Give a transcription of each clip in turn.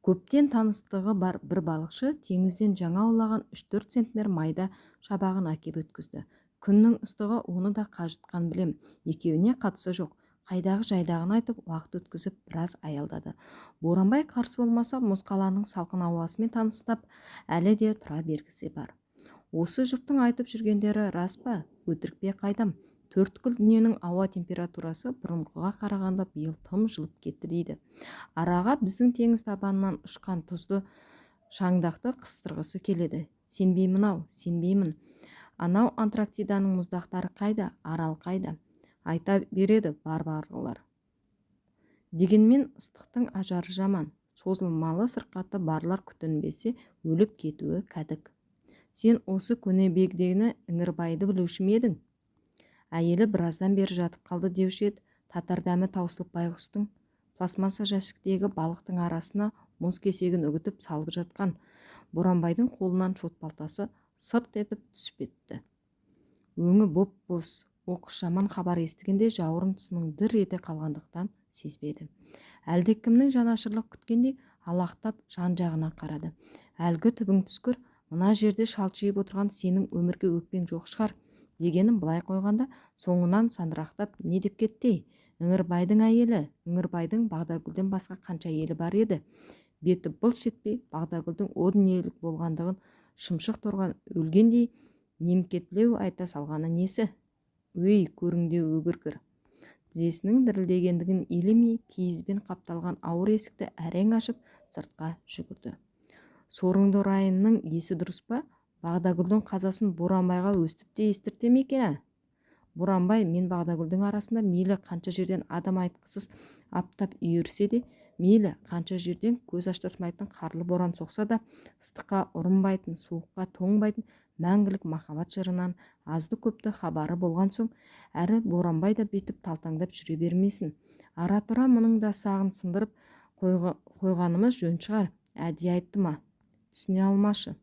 Көптен таныстығы бар бір балықшы теңізден жаңа аулаған 3-4 центнер майда шабағын әкеп өткізді. Күннің ыстығы оны да қажытқан білем. Екеуіне қатысы жоқ. Қайдағы жайдағын айтып, уақыт өткізіп біраз аялдады. Боранбай қарсы болмаса, мұз қаланың салқын ауасымен таныстап, әлі де тұра бергісі бар. Осы жұрттың айтып жүргендері рас па? Өтірік пе қайдам? Төрткүл дүниенің ауа температурасы бұрынғыға қарағанда биыл тым жылып кетті дейді. Араға біздің теңіз табанынан ұшқан тұзды шаңдақты қыстырғысы келеді. Сенбеймін-ау, сенбеймін. Анау Антарктиданың мұздақтары қайда, арал қайда? Айта береді бар-барғылар. Дегенмен ыстықтың ажары жаман. Созылмалы сырқаты барлар күтінбесе өліп кетуі кәдік. Сен осы көне бегдені Іңірбайды білуші ме едің? Әйелі біраздан бері жатып қалды деуші еді. Татар дәмі таусылып байғұстың пластмасса жәшіктегі балықтың арасына мұз кесегін үгітіп салып жатқан. Боранбайдың қолынан шотпалтасы сырт етіп түсіп кетті. Өңі боп-боз. Оқыс жаман хабар естігенде жауырын тұсының дір ете қалғандықтан сезбеді. Әлдекімнің жанашырлық күткендей алақтап жан-жағына қарады. Әлгі түбің түскір, мына жерде шалшиып отырған сенің өмірге өкпең жоқ шығар дегенім былай қойғанда, соңынан сандырақтап не деп кетті? Іңірбайдың әйелі, Іңірбайдың Бағдагүлден басқа қанша әйелі бар еді? Беті былш етпей Бағдагүлдің о дүниелік болғандығын шымшық торған өлгендей немкетлеу айта салғаны несі? Өй, көріңдеу өгіргір. Тізесінің дірілдегендігін елемей киізбен қапталған ауыр есікті әрең ашып сыртқа жүгірді. Сорыңды ұрайынның есі дұрыс па? Бағдагүлдің қазасын Боранбайға өстіп те естірте ме екен? Боранбай мен Бағдагүлдің арасында мейлі қанша жерден адам айтқысыз аптап үйірсе де, мейлі қанша жерден көз аштырмайтын қарлы боран соқса да, ыстыққа ұрынбайтын, суыққа тоңбайтын мәңгілік махаббат жырынан азды-көпті хабары болған соң, әрі Боранбай да бүйтіп талтаңдап жүре бермесін. Ара-тұра мұның да сағын сындырып қойғанымыз жөн шығар. Әдейі айтты ма? Түсіне алмашы.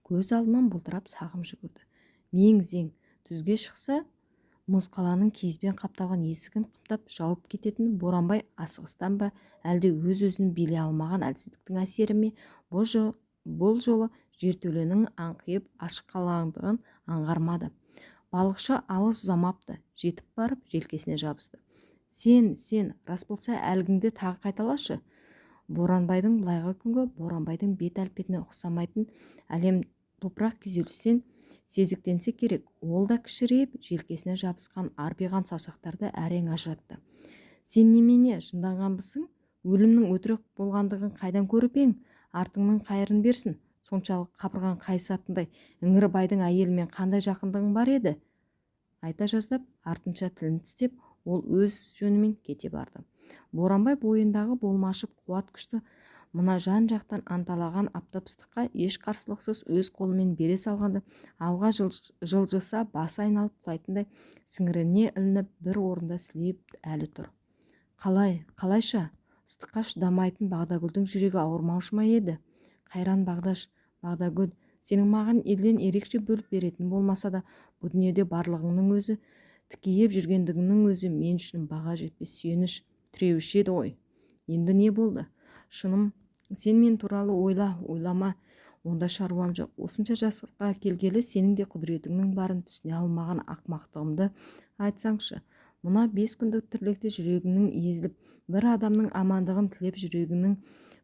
Көз алдынан бұлдырап сағым жүгірді. Мең-зең түзге шықса, мұз қаланың киізбен қапталған есігін қымтап жауып кететін Боранбай асығыстан ба, әлде өз-өзін билей алмаған әлсіздіктің әсері ме, бұл жолы жертөленің аңқиып ашық қалғандығын аңғармады. Балықшы алыс ұзамапты, жетіп барып желкесіне жабысты. Сен, рас болса әлгіңді тағы қайталашы. Боранбайдың былайғы күнгі Боранбайдың бет әлпетіне ұқсамайтын әлем топырақ күйзелістен сезіктенсе керек. Ол да кішірейіп желкесіне жабысқан арбиған саусақтарды әрең ажыратты. Сен немене жынданғанбысың? Өлімнің өтірік болғандығын қайдан көріп ең? Артыңның қайырын берсін. Соншалық қапырған қайсатындай Іңірбайдың әйелімен қандай жақындығың бар еді? Айта жаздап, артынша тілін тістеп, ол өз жөнімен кете барды. Боранбай бойындағы болмашып қуат күшті мына жан-жақтан анталаған аптап ыстыққа еш қарсылықсыз өз қолымен бере салғанды, алға жылжыса басы айналып құлайтындай сіңіріне ілініп бір орында сілейіп әлі тұр. Қалайша? Ыстыққа шыдамайтын Бағдагүлдің жүрегі ауырмаушы ма еді? Қайран Бағдаш, Бағдагүл, сенің маған елден ерекше бөліп беретін болмаса да, бұл дүниеде барлығыңның өзі, тікейіп жүргендігіңнің өзі мен үшін баға жетпес сүйеніш, тіреуші еді ғой. Енді не болды? Шыным, сен мен туралы ойлама, онда шаруам жоқ. Осынша жасқа келгелі сенің де құдіретіңнің барын түсіне алмаған ақмақтығымды айтсаңшы. Мына 5 күндік тірлікте жүрегіңнің езіліп, бір адамның амандығын тілеп жүрегіңнің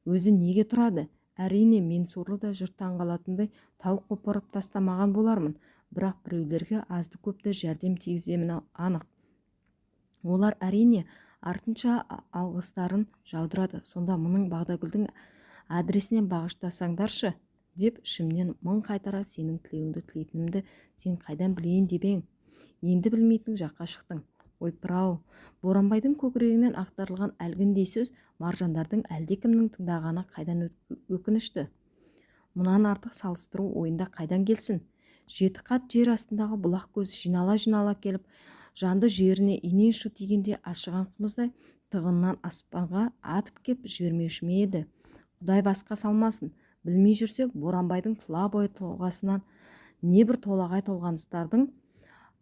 өзі неге тұрады? Әрине, мен сорлы да жұрт таңғалатындай тау қопарып тастамаған болармын, бірақ біреулерге азды-көпті жәрдем тигіземін анық. Олар әрине артынша алғыстарын жаудырады. Сонда мұның Бағдагүлдің адресінен бағыштасаңдаршы, деп ішімнен мың қайтара сенің тілеуіңді тілейтінімді сен қайдан білейін деп ең? Енді білмейтін жаққа шықтың. Ойпыр-ау, Боранбайдың көкірегінен ақтарылған әлгіндей сөз маржандардың әлдекімнің тыңдағаны қайдан өкінішті. Мұнан артық салыстыру ойында қайдан келсін? 7 қат жер астындағы бұлақ көз жинала келіп, жанды жеріне иней шу тигенде ашыған қымыздай тығыннан аспанға атып кеп жібермеуші ме еді? Құдай басқа салмасын. Білмей жүрсе, Боранбайдың тұла бойы тұлғасынан небір толағай толғаныстардың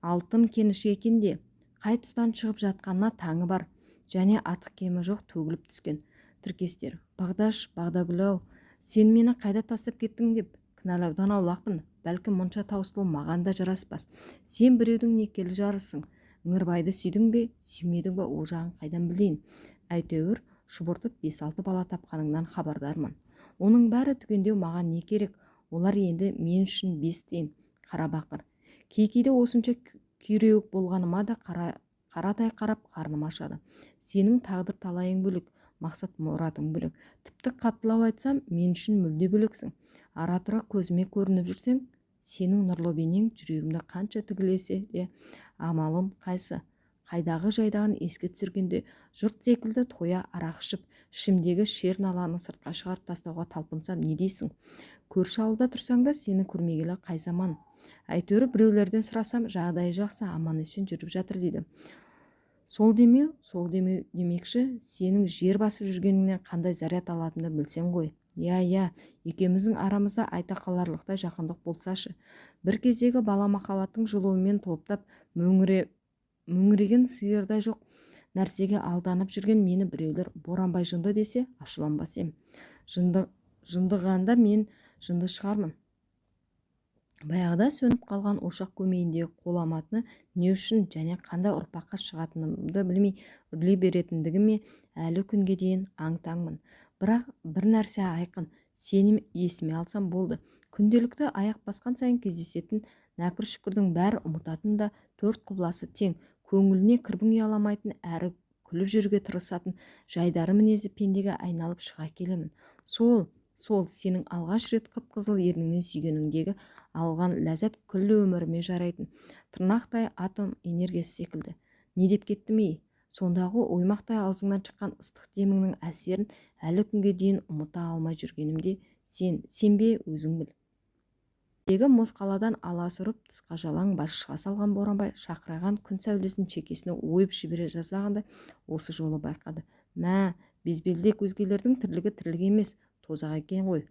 алтын кеніші екенде, қай тұстан шығып жатқанына таңы бар, және артық кемі жоқ төгіліп түскен. тіркестер. Бағдаш, Бағдагүл-ау, сен мені қайда тастап кеттің деп кінәлаудан аулақпын. Бәлкім мұнша таусылу маған да жараспас. Сен біреудің некелі жарысың. Ыңырбайды сүйдің бе, сүймедің бе, о жағын қайдан білейін. Әйтеуір шұбыртып 5-6 бала тапқаныңнан хабардармын. Оның бәрі түгендеу маған не керек? Олар енді мен үшін 5 тиын. Қара бақыр. Кейде осынша күйреуік болғаныма да қаратай қарап қарным ашады. Сенің тағдыр талайың бөлек, мақсат мұратың бөлек. Тіпті қаттылау айтсам, мен үшін мүлде бөлексің. Ара-тұра көзіме көрініп жүрсең, сенің нұрлы бейнең жүрегімді қанша тігілесе де амалым қайсы. Қайдағы жайдағын еске түсіргенде жұрт секілді тоя арақ ішіп, ішімдегі шер наланы сыртқа шығарып тастауға талпынсам не дейсің? Көрші ауылда тұрсаң да сені көрмегелі қай заман. Әйтеуір біреулерден сұрасам, жағдайы жақсы, аман есен жүріп жатыр дейді. Сол демеу демекші, сенің жер басып жүргеніңнен қандай заряд алатынды білсең ғой. Я, екеуміздің арамызда айта қаларлықтай жақындық болсашы. Бір кездегі бала махаббаттың жылуымен толыптап мөңіреген сиырдай жоқ нәрсеге алданып жүрген мені біреулер Боранбай жынды десе, ашуланбас ем. Жындығанда мен жынды шығармын. Баяғыда сөніп қалған ошақ көмейіндегі қоламатыны не үшін және қандай ұрпаққа шығатынымды білмей үрлей беретіндігіме әлі күнге дейін аң-таңмын. Бірақ бір нәрсе айқын, сені есіме алсам болды. Күнделікті аяқ басқан сайын кездесетін нәкір шүкірдің бәрі ұмытатын да төрт құбыласы тең, көңіліне кірбің ұяламайтын әрі күліп жүруге тырысатын жайдары мінезді пендеге айналып шыға келемін. Сол сенің алғаш рет қып-қызыл ерніңнен сүйгеніңдегі алған ләззат күллі өміріме жарайтын тырнақтай атом энергиясы секілді. Не деп кеттім ей? Сондағы оймақтай аузыңнан шыққан ыстық деміңнің әсерін әлі күнге дейін ұмыта алмай жүргенімде сен бе өзің біл. Дегі мосқаладан аласұрып тысқа жалаң бас шыға салған Боранбай шақыраған күн сәулесін шекесіне ойып жібере жаздағандай осы жолы байқады. Мә, безбелдек өзгелердің тірлігі тірлік емес, тозақ екен ғой.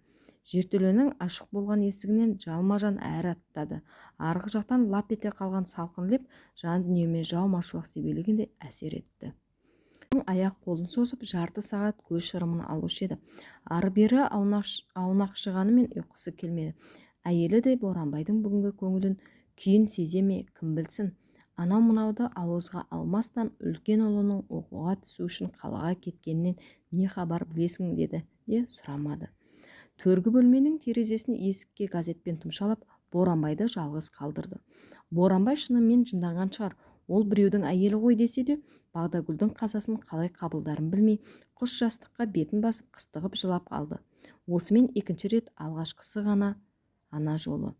Жертөленің ашық болған есігінен жалма-жан әрі аттады. Арғы жақтан лап ете қалған салқын леп жан дүниеме жау ашуақ себелегенде әсер етті. Аяқ қолын созып жарты сағат көз шырымын алушы еді. Ары-бері аунақшығанымен ұйқысы келмеді. Әйелі де Боранбайдың бүгінгі көңілін күйін сезе ме, кім білсін. Анау-мынауды ауызға алмастан үлкен ұлының оқуға түсу үшін қалаға кеткенінен не хабар білесің деді де сұрамады. Төргі бөлменің терезесін есікке газетпен тұмшалап Боранбайды жалғыз қалдырды. Боранбай шынымен жынданған шығар. Ол біреудің әйелі ғой десе де, Бағдагүлдің қазасын қалай қабылдарын білмей, құс жастыққа бетін басып қыстығып жылап қалды. Осымен екінші рет, алғашқысы ғана ана жолы.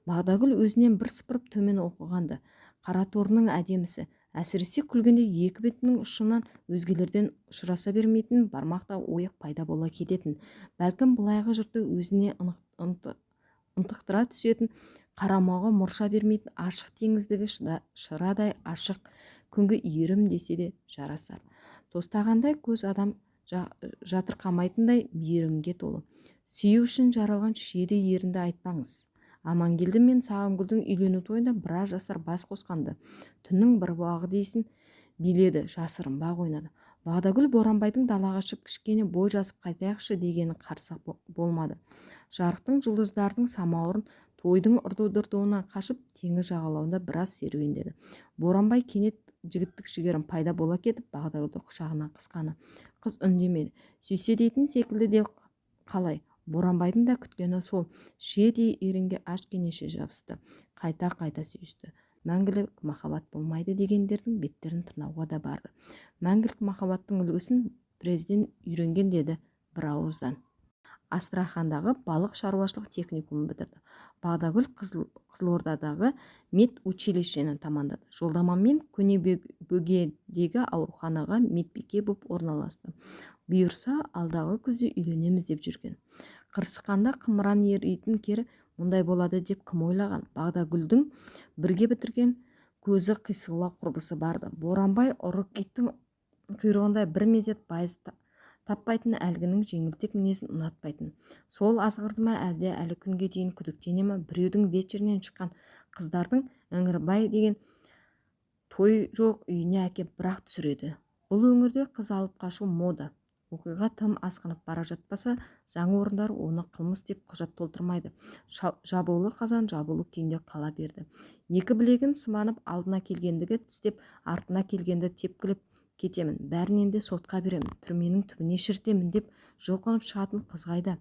Бағдагүл өзінен бір сыпырып төмен оқығанды. Қара торының әдемісі, әсіресе күлгенде екі бетінің ұшынан өзгелерден ұшыраса бермейтін бармақта ойық пайда бола кететін. Бәлкім былайғы жұртты өзіне ынтықтыра түсетін, қарамауға мұрша бермейтін ашық теңіздігі шырадай ашық күнгі иірім десе де жарасар. Тостағандай көз адам жатырқамайтындай мейірімге толы. Сүю үшін жаралған шиедей ерінді айтпаңыз. Амангелді мен Сағымгүлдің үйлену тойында біраз жастар бас қосқанды. Түннің бір уағы дейсін биледі, жасырын бақ ойнады. Бағдагүл Боранбайдың далаға шығып кішкене бой жазып қайтайықшы дегені қарсы болмады. Жарықтың жұлдыздардың самауырын тойдың ұрду-дырдуынан қашып теңіз жағалауында біраз серуендеді. Боранбай кенет жігіттік жігерін пайда бола кетіп Бағдагүлді құшағына қысқаны. Қыз үндемеді. Сүйсе дейтін секілді де қалай. Боранбайдың да күткені сол. Шиедей ерінге ашкенеше жабысты. Қайта сүйісті. Мәңгілік махаббат болмайды дегендердің беттерін тырнауға да барды. Мәңгілік махаббаттың үлгісін президент үйренген деді бір ауыздан. Астрахандағы балық шаруашылық техникумын бітірді. Бағдагүл Қызылордадағы медучилищені тамамдады. Жолдамамен Көнебөгедегі ауруханаға медбике боп орналасты. Бұйырса, алдағы күзде үйленеміз деп жүрген. Қырсыққанда қымыран еритін кері мұндай болады деп кім ойлаған? Бағдагүлдің бірге бітірген көзі қисығыла құрбысы барды. Боранбай ұрық иттің құйрығындай бір мезет байыз таппайтын, әлгінің жеңілтек мінезін ұнатпайтын. Сол азғырды ма әлде әлі күнге дейін күдіктене ме? Біреудің вечерінен шыққан қыздардың Іңірбай деген той жоқ үйіне әкеп бірақ түсіреді. Бұл өңірде қыз алып қашу мода. оқиға тым асқынып бара жатпаса, заң орындары оны қылмыс деп құжат толтырмайды. Жабулы қазан жабулы күйінде қала берді. Екі білегін сыманып алдына келгендігі тістеп, артына келгенді тепкілеп кетемін, бәрінен де сотқа беремін, түрменің түбіне шіртемін деп жұлқынып шығатын қыз қайда?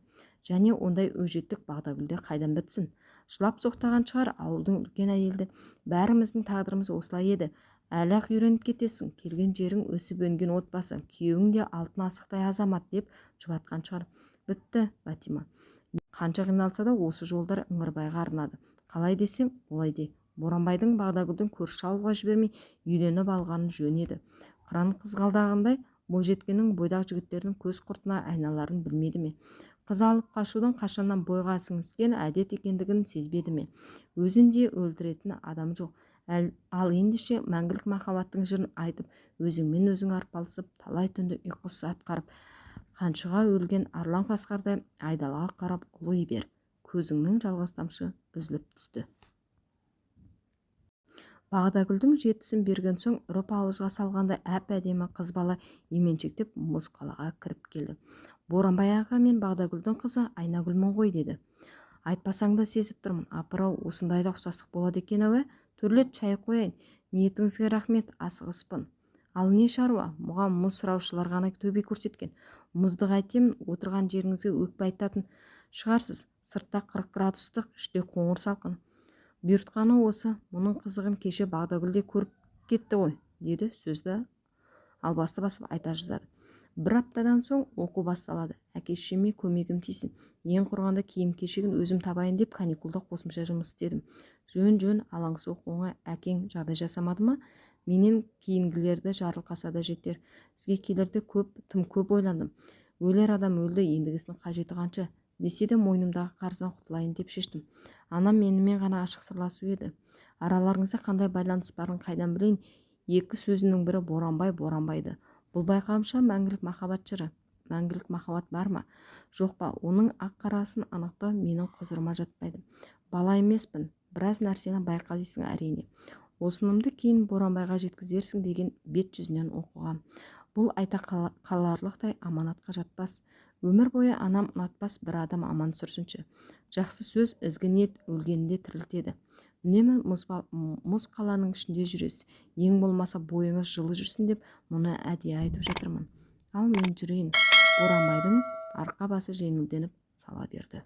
Және ондай өжеттік Бағдагүлде қайдан бітсін? Жылап соқтаған шығар ауылдың үлкен әйелді. Бәріміздің тағдырымыз осылай еді. Әлі-ақ үйреніп кетесің, келген жерің өсіп өнген отбасы, күйеуің де алтын асықтай азамат деп жұбатқан шығар. Бітті, Батима. Қанша қиналса да осы жолдар Ыңырбайға арнады. Қалай десең, олай де. Боранбайдың Бағдагүлдің көрші ауылға жібермей үйленіп алғаны жөн еді. Қыран қызғалдағындай бойжеткеннің бойдақ жігіттердің көз құртына айналарын білмеді ме? Қыз алып қашудың қашаннан бойға сіңіскен әдет екендігін сезбеді ме? Өзін де өлтіретін адам жоқ. Ал ендеше мәңгілік махаббаттың жырын айтып, өзіңмен өзің арпалысып, талай түнді ұйқысыз атқарып, қаншыға өлген арлан қасқардай айдалаға қарап ұлый бер. Көзіңнің жалғыз тамшы үзіліп түсті. Бағдагүлдің жетісін берген соң ұрып ауызға салғанда әп-әдемі қыз бала еменшектеп мұз қалаға кіріп келді. Боранбай аға, мен Бағдагүлдің қызы Айнагүлмін ғой деді. Айтпасаң да сезіп тұрмын. Апырау, осындайда ұқсастық болады екен әуе. Төрлет, шай қояйын. Ниетіңізге рахмет, асығыспын. Ал не шаруа? Мұған мұз сұраушылар ғана төбе көрсеткен. Мұзды қайтемін, отырған жеріңізге өкпе айтатын шығарсыз. Сыртта 40 градустық, іште қоңыр салқын. Бұйыртқаны осы. Мұның қызығын кеше Бағдагүлде көріп кетті ғой, деді сөзді албасты басып айта жаздады. Бір аптадан соң оқу басталады. Әке-шешеме көмегім тисін. Ең құрғанда киім-кешегін өзім табайын деп каникулда қосымша жұмыс істедім. Жөн, алаңсыз оқуыңа әкең жағдай жасамады ма? Менен кейінгілерді жарылқаса да жетер. Сізге келерде тым көп ойландым. Өлер адам өлді, ендігісінің қажеті қанша? Десе де мойнымдағы қарыздан құтылайын деп шештім. Анам менімен ғана ашық сырласу еді. Араларыңызда қандай байланыс барын қайдан білейін? Екі сөзінің бірі Боранбайды. Бұл байқауымша мәңгілік махаббат жыры. Мәңгілік махаббат бар ма? Жоқ па? Оның ақ-қарасын анықтау менің құзырыма жатпайды. Бала емеспін. Біраз нәрсені байқайсың әрине. Осынымды кейін Боранбайға жеткізерсің деген бет жүзінен оқығам. Бұл айта қаларлықтай аманатқа жатпас. Өмір бойы анам ұнатпас бір адам аман сүрсінші. Жақсы сөз ізгі ниет өлгенде тірілтеді. Үнемі мұз қаланың ішінде жүресіз. Ең болмаса бойыңыз жылы жүрсін деп мұны әдейі айтып жатырмын. Ал мен жүрейін. Боранбайдың арқа басы жеңілденіп сала берді.